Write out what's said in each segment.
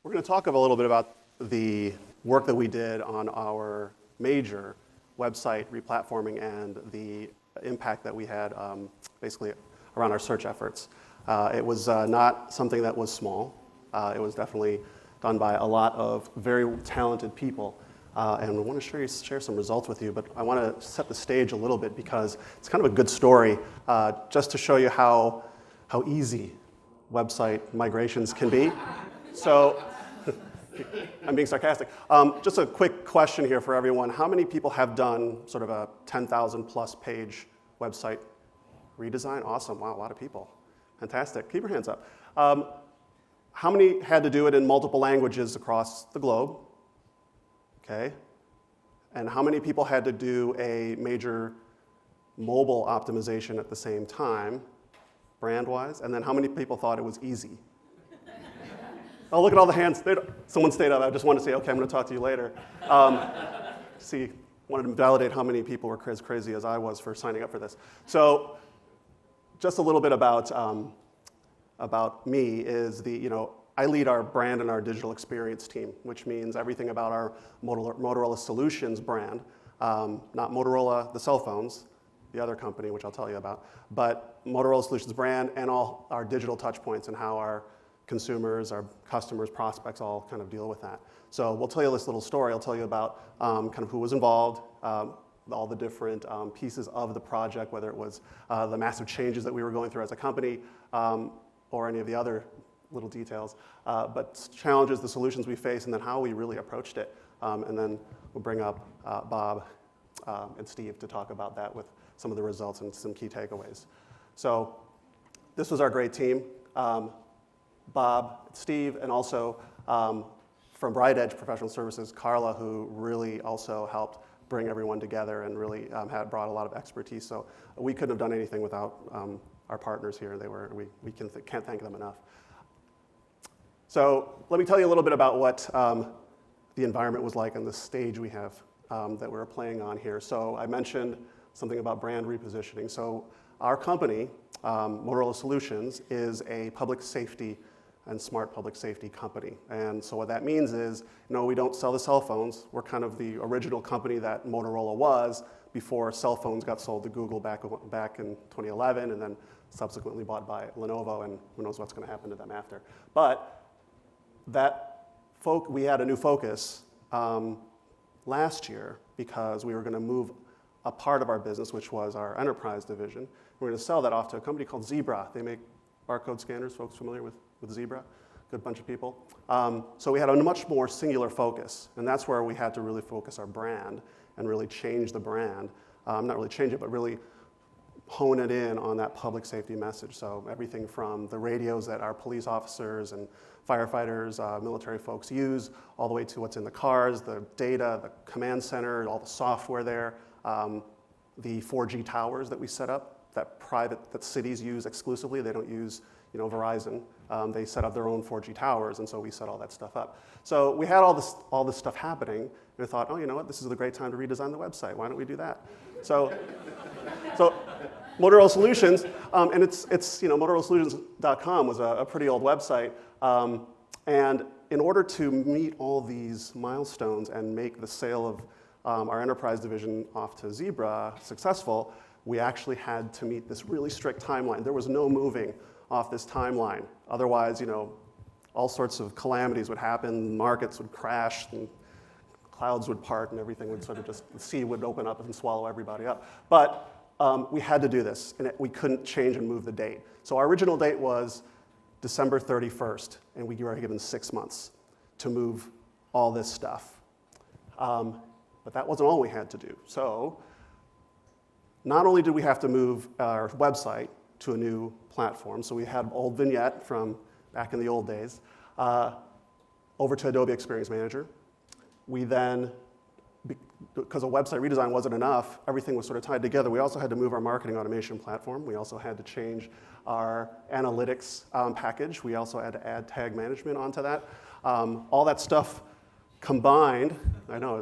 We're going to talk a little bit about the work that we did on our major website replatforming and the impact that we had basically around our search efforts. It was not something that was small. It was definitely done by a lot of very talented people. And we want to share some results with you, but I want to set the stage a little bit because it's kind of a good story just to show you how easy website migrations can be. So, I'm being sarcastic. Just a quick question here for everyone. How many people have done sort of a 10,000 plus page website redesign? Awesome, wow, a lot of people. Fantastic, keep your hands up. How many had to do it in multiple languages across the globe? Okay. And how many people had to do a major mobile optimization at the same time, brand-wise? And then how many people thought it was easy? Oh, look at all the hands. Someone stayed up. I just wanted to say, okay, I'm going to talk to you later. Wanted to validate how many people were as crazy as I was for signing up for this. So just a little bit about me is I lead our brand and our digital experience team, which means everything about our Motorola Solutions brand, not Motorola, the cell phones, the other company, which I'll tell you about, but Motorola Solutions brand and all our digital touch points and how our consumers, our customers, prospects all kind of deal with that. So we'll tell you this little story. I'll tell you about kind of who was involved, all the different pieces of the project, whether it was the massive changes that we were going through as a company or any of the other little details, but challenges, the solutions we face, and then how we really approached it. And then we'll bring up Bob and Steve to talk about that with some of the results and some key takeaways. So this was our great team. Bob, Steve, and also from Bright Edge Professional Services, Carla, who really also helped bring everyone together and really had brought a lot of expertise. So we couldn't have done anything without our partners here. We can't thank them enough. So let me tell you a little bit about what the environment was like and the stage we have that we're playing on here. So I mentioned something about brand repositioning. So our company, Motorola Solutions, is a public safety and smart public safety company. And so what that means is, we don't sell the cell phones. We're kind of the original company that Motorola was before cell phones got sold to Google back in 2011 and then subsequently bought by Lenovo, and who knows what's going to happen to them after. But we had a new focus last year because we were going to move a part of our business, which was our enterprise division. We're going to sell that off to a company called Zebra. They make barcode scanners. Folks familiar with Zebra? Good bunch of people. So we had a much more singular focus, and that's where we had to really focus our brand and really change the brand. Not really change it, but really hone it in on that public safety message. So everything from the radios that our police officers and firefighters, military folks use, all the way to what's in the cars, the data, the command center, all the software there, the 4G towers that we set up, that cities use exclusively. They don't use Verizon. They set up their own 4G towers, and so we set all that stuff up. So we had all this stuff happening, and we thought, oh, you know what, this is a great time to redesign the website. Why don't we do that? So Motorola Solutions, and it's MotorolaSolutions.com was a pretty old website, and in order to meet all these milestones and make the sale of our enterprise division off to Zebra successful, we actually had to meet this really strict timeline. There was no moving off this timeline. Otherwise, all sorts of calamities would happen, markets would crash, and clouds would part, and everything would sort of the sea would open up and swallow everybody up. But we had to do this, and we couldn't change and move the date. So our original date was December 31st, and we were given 6 months to move all this stuff. But that wasn't all we had to do. So not only did we have to move our website to a new platform, so we had old Vignette from back in the old days, over to Adobe Experience Manager. We then, because a website redesign wasn't enough, everything was sort of tied together. We also had to move our marketing automation platform. We also had to change our analytics package. We also had to add tag management onto that. All that stuff combined, I know,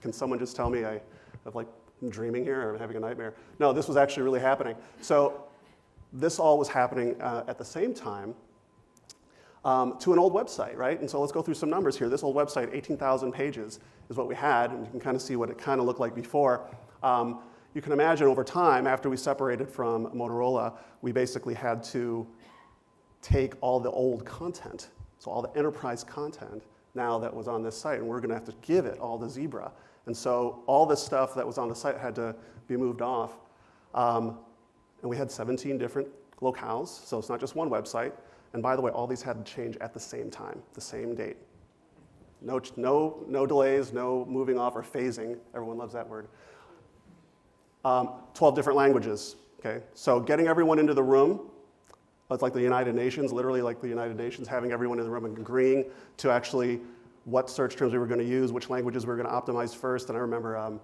can someone just tell me I'm dreaming here or having a nightmare? No, this was actually really happening. So this all was happening at the same time. to an old website, right? And so let's go through some numbers here. This old website, 18,000 pages is what we had, and you can kind of see what it kind of looked like before. You can imagine over time, after we separated from Motorola, we basically had to take all the old content, so all the enterprise content now that was on this site, and we're going to have to give it all to Zebra. And so all this stuff that was on the site had to be moved off. And we had 17 different locales, so it's not just one website. And by the way, all these had to change at the same time, the same date. No delays, no moving off or phasing. Everyone loves that word. 12 different languages, okay? So getting everyone into the room, it's like the United Nations, literally like the United Nations, having everyone in the room and agreeing to actually what search terms we were going to use, which languages we were going to optimize first. And I remember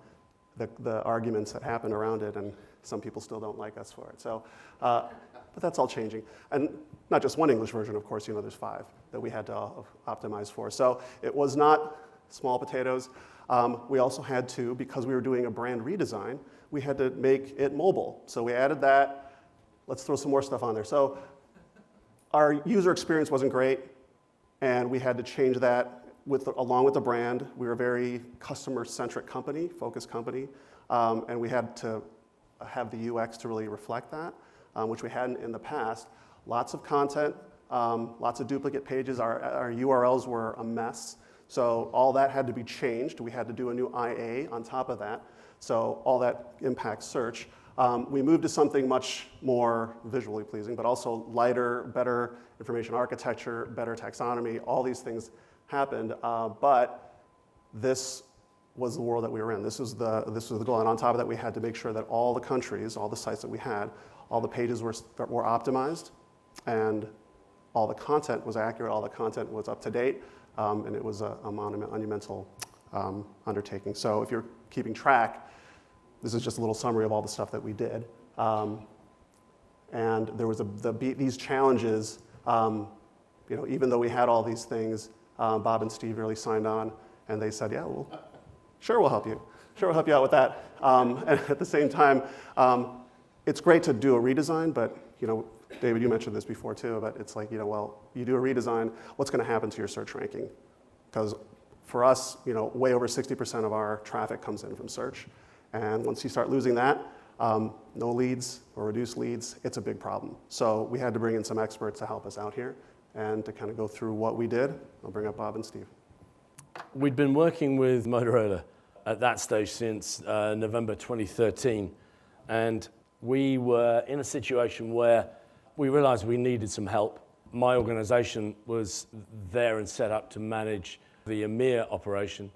the arguments that happened around it, and some people still don't like us for it. So, but that's all changing. And not just one English version, of course, there's 5 that we had to optimize for. So it was not small potatoes. We also had to, because we were doing a brand redesign, we had to make it mobile. So we added that. Let's throw some more stuff on there. So our user experience wasn't great, and we had to change that along with the brand. We were a very customer-centric company, focused company, and we had to have the UX to really reflect that, which we hadn't in the past. Lots of content, lots of duplicate pages. Our URLs were a mess. So all that had to be changed. We had to do a new IA on top of that. So all that impacts search. We moved to something much more visually pleasing, but also lighter, better information architecture, better taxonomy. All these things happened, but this was the world that we were in. This was the goal. And on top of that, we had to make sure that all the countries, all the sites that we had, all the pages were optimized, and all the content was accurate, all the content was up to date, and it was a monumental undertaking. So if you're keeping track, this is just a little summary of all the stuff that we did. And there was these challenges, even though we had all these things, Bob and Steve really signed on, and they said, yeah, well, sure, we'll help you. Sure, we'll help you out with that. And at the same time, it's great to do a redesign, but David, you mentioned this before too, but it's like, well, you do a redesign, what's going to happen to your search ranking? Because for us, way over 60% of our traffic comes in from search. And once you start losing that, no leads or reduced leads, it's a big problem. So we had to bring in some experts to help us out here and to kind of go through what we did. I'll bring up Bob and Steve. We'd been working with Motorola at that stage since November 2013. And we were in a situation where we realized we needed some help. My organization was there and set up to manage the EMEA operation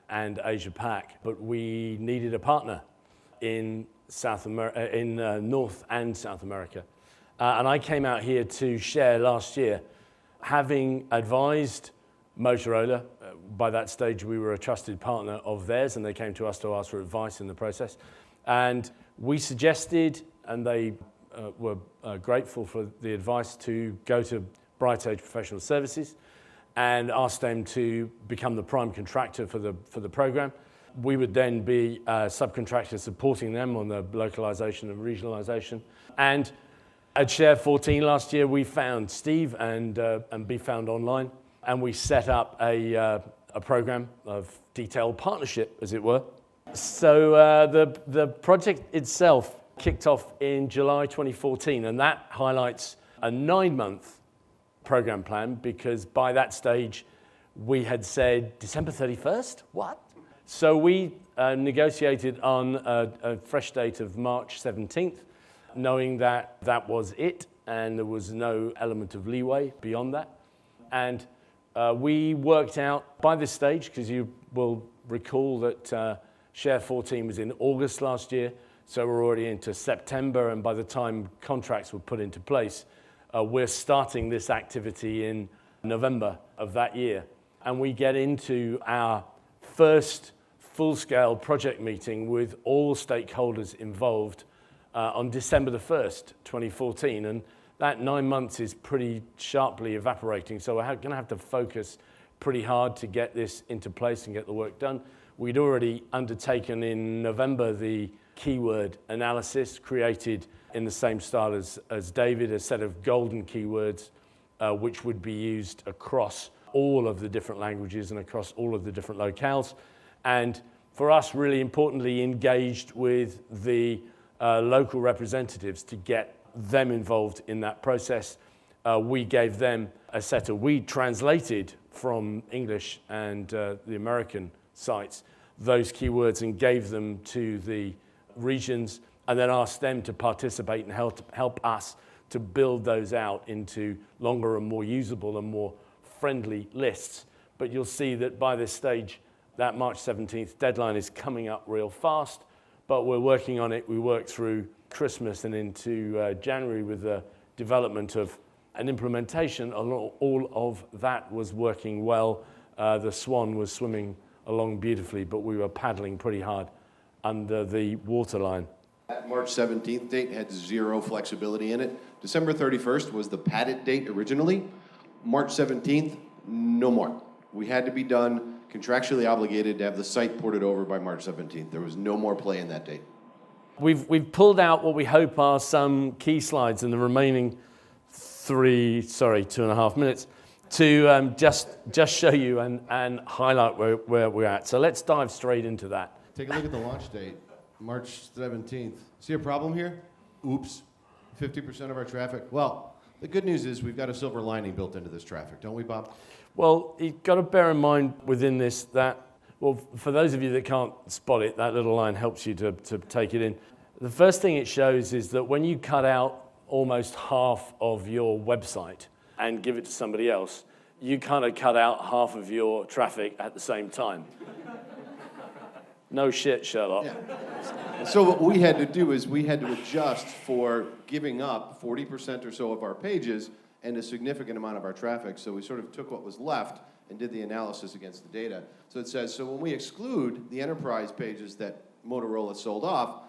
and Asia Pac, but we needed a partner in North and South America. And I came out here to Share last year, having advised Motorola. By that stage, we were a trusted partner of theirs, and they came to us to ask for advice in the process. And we suggested, and they were grateful for the advice, to go to Bright Age Professional Services and asked them to become the prime contractor for the program. We would then be a subcontractor supporting them on the localization and regionalization. And at Share15 last year, we found Steve and Be Found Online, and we set up a program of detailed partnership, as it were. So the project itself kicked off in July 2014, and that highlights a 9-month program plan, because by that stage we had said December 31st. What? So we negotiated on a fresh date of March 17th, knowing that that was it and there was no element of leeway beyond that. And we worked out by this stage, because you will recall that Share15 was in August last year, so we're already into September, and by the time contracts were put into place, we're starting this activity in November of that year. And we get into our first full-scale project meeting with all stakeholders involved on December the 1st, 2014. And that 9 months is pretty sharply evaporating. So we're going to have to focus pretty hard to get this into place and get the work done. We'd already undertaken in November the keyword analysis, created in the same style as David, a set of golden keywords which would be used across all of the different languages and across all of the different locales. And for us, really importantly, engaged with the local representatives to get them involved in that process. We gave them a set of, we translated from English and the American sites those keywords and gave them to the regions, and then asked them to participate and help us to build those out into longer and more usable and more friendly lists. But you'll see that by this stage, that March 17th deadline is coming up real fast, but we're working on it. We worked through Christmas and into January with the development of an implementation. All of that was working well. The Swan was swimming along beautifully, but we were paddling pretty hard under the waterline. That March 17th date had zero flexibility in it. December 31st was the padded date originally. March 17th, no more. We had to be done, contractually obligated to have the site ported over by March 17th. There was no more play in that date. We've pulled out what we hope are some key slides in the remaining 2.5 minutes to just show you and highlight where we're at. So let's dive straight into that. Take a look at the launch date, March 17th. See a problem here? Oops, 50% of our traffic. Well, the good news is we've got a silver lining built into this traffic, don't we, Bob? Well, you've got to bear in mind within this that, well, for those of you that can't spot it, that little line helps you to take it in. The first thing it shows is that when you cut out almost half of your website and give it to somebody else, you kind of cut out half of your traffic at the same time. No shit, Sherlock. Yeah. So what we had to do is we had to adjust for giving up 40% or so of our pages and a significant amount of our traffic. So we sort of took what was left and did the analysis against the data. So it says, so when we exclude the enterprise pages that Motorola sold off,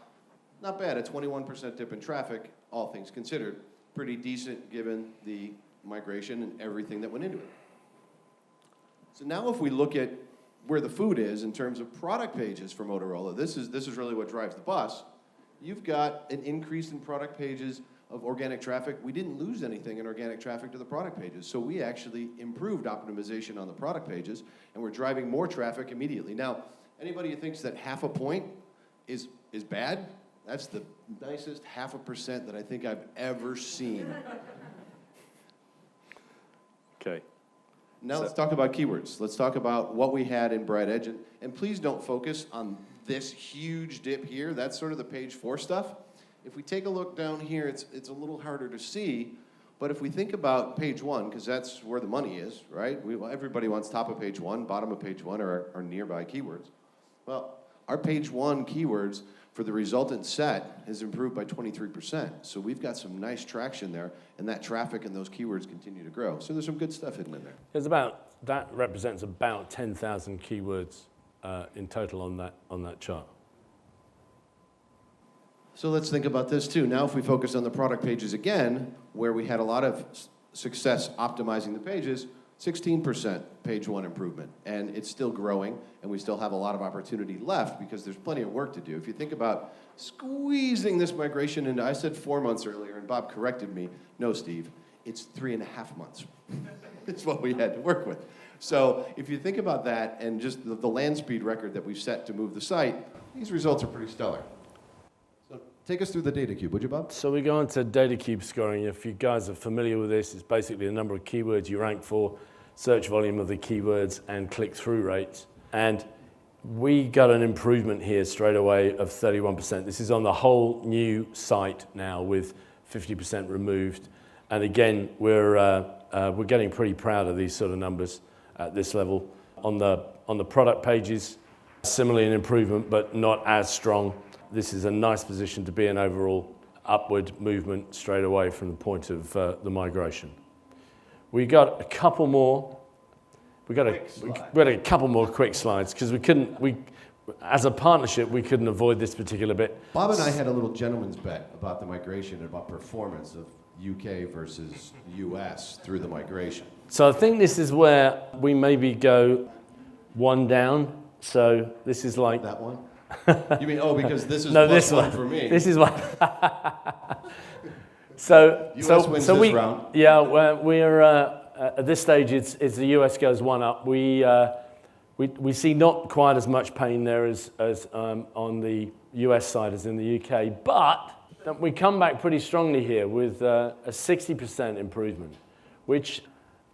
not bad, a 21% dip in traffic, all things considered. Pretty decent given the migration and everything that went into it. So now if we look at where the food is in terms of product pages for Motorola, this is really what drives the bus. You've got an increase in product pages of organic traffic. We didn't lose anything in organic traffic to the product pages, so we actually improved optimization on the product pages, and we're driving more traffic immediately. Now, anybody who thinks that half a point is bad, that's the nicest 0.5% that I think I've ever seen. Okay. Now let's talk about keywords. Let's talk about what we had in Bright Edge. And please don't focus on this huge dip here. That's sort of the page 4 stuff. If we take a look down here, it's a little harder to see. But if we think about page 1, because that's where the money is, right? Everybody wants top of page 1, bottom of page 1, or our nearby keywords. Well, our page 1 keywords for the resultant set has improved by 23%. So we've got some nice traction there, and that traffic and those keywords continue to grow. So there's some good stuff hidden in there. That represents about 10,000 keywords in total on that chart. So let's think about this too. Now if we focus on the product pages again, where we had a lot of success optimizing the pages, 16% page 1 improvement, and it's still growing, and we still have a lot of opportunity left because there's plenty of work to do. If you think about squeezing this migration into, I said 4 months earlier, and Bob corrected me, no, Steve, it's 3.5 months. It's what we had to work with. So if you think about that and just the land speed record that we've set to move the site, these results are pretty stellar. So take us through the data cube, would you, Bob? So we go into data cube scoring. If you guys are familiar with this, it's basically the number of keywords you rank for, search volume of the keywords, and click-through rates. And we got an improvement here straight away of 31%. This is on the whole new site now with 50% removed. And again, we're getting pretty proud of these sort of numbers at this level. On the product pages, similarly an improvement, but not as strong. This is a nice position to be in overall upward movement straight away from the point of the migration. We got a couple more. We got a couple more quick slides because as a partnership, we couldn't avoid this particular bit. Bob and I had a little gentleman's bet about the migration and about performance of UK versus US through the migration. So I think this is where we maybe go one down. So this is like that one. You mean because this is no, plus this one for me? This is one. US wins this round. Yeah, we're at this stage. It's the US goes one up. We see not quite as much pain there as on the US side as in the UK, but we come back pretty strongly here with a 60% improvement, which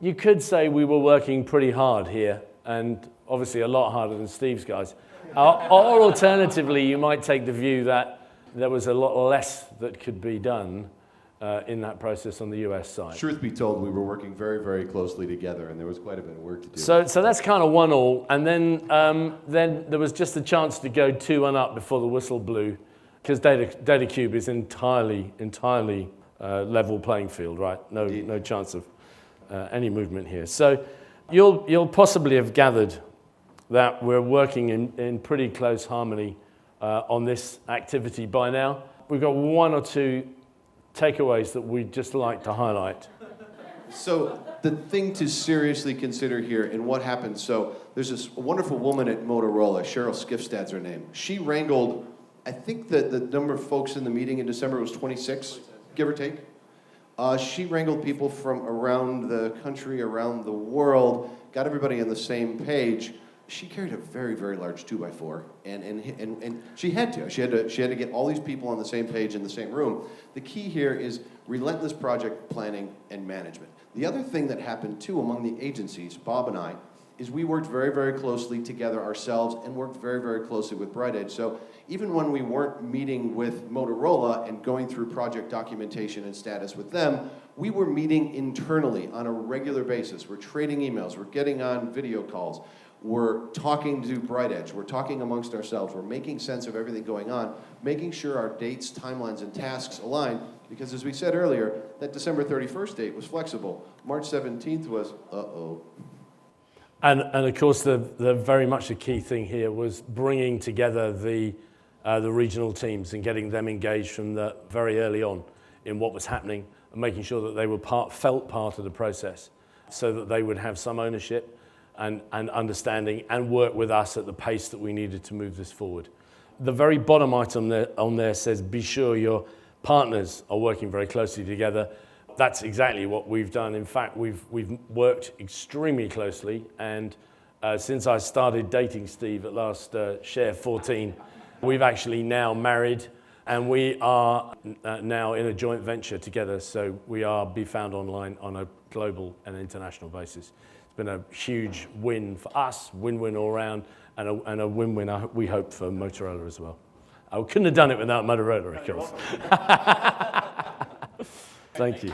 you could say we were working pretty hard here, and obviously a lot harder than Steve's guys. Or alternatively, you might take the view that there was a lot less that could be done in that process on the US side. Truth be told, we were working very, very closely together, and there was quite a bit of work to do. So that's kind of 1-1, and then there was just a chance to go 2-1 up before the whistle blew, because DataCube is entirely level playing field, right? No chance of any movement here. So you'll possibly have gathered that we're working in pretty close harmony on this activity by now. We've got 1 or 2 takeaways that we'd just like to highlight. So the thing to seriously consider here and what happened, so there's this wonderful woman at Motorola, Cheryl Skifstad's her name. She wrangled, I think that the number of folks in the meeting in December was 26, give or take. She wrangled people from around the country, around the world, got everybody on the same page. She carried a very, very large 2x4, and she had to. She had to get all these people on the same page in the same room. The key here is relentless project planning and management. The other thing that happened too among the agencies, Bob and I, is we worked very, very closely together ourselves and worked very, very closely with BrightEdge. So even when we weren't meeting with Motorola and going through project documentation and status with them, we were meeting internally on a regular basis. We're trading emails, we're getting on video calls. We're talking to BrightEdge, we're talking amongst ourselves, we're making sense of everything going on, making sure our dates, timelines, and tasks align, because as we said earlier, that December 31st date was flexible. March 17th was, uh-oh. And of course, the very much the key thing here was bringing together the regional teams and getting them engaged from the very early on in what was happening and making sure that they were felt part of the process so that they would have some ownership and understanding and work with us at the pace that we needed to move this forward. The very bottom item on there says, be sure your partners are working very closely together. That's exactly what we've done. In fact, we've worked extremely closely, and since I started dating Steve at last Share15, we've actually now married, and we are now in a joint venture together, so we are be found online on a global and international basis. It's been a huge win for us, win-win all around, and a win-win, we hope, for Motorola as well. I couldn't have done it without Motorola, of course. Thank you.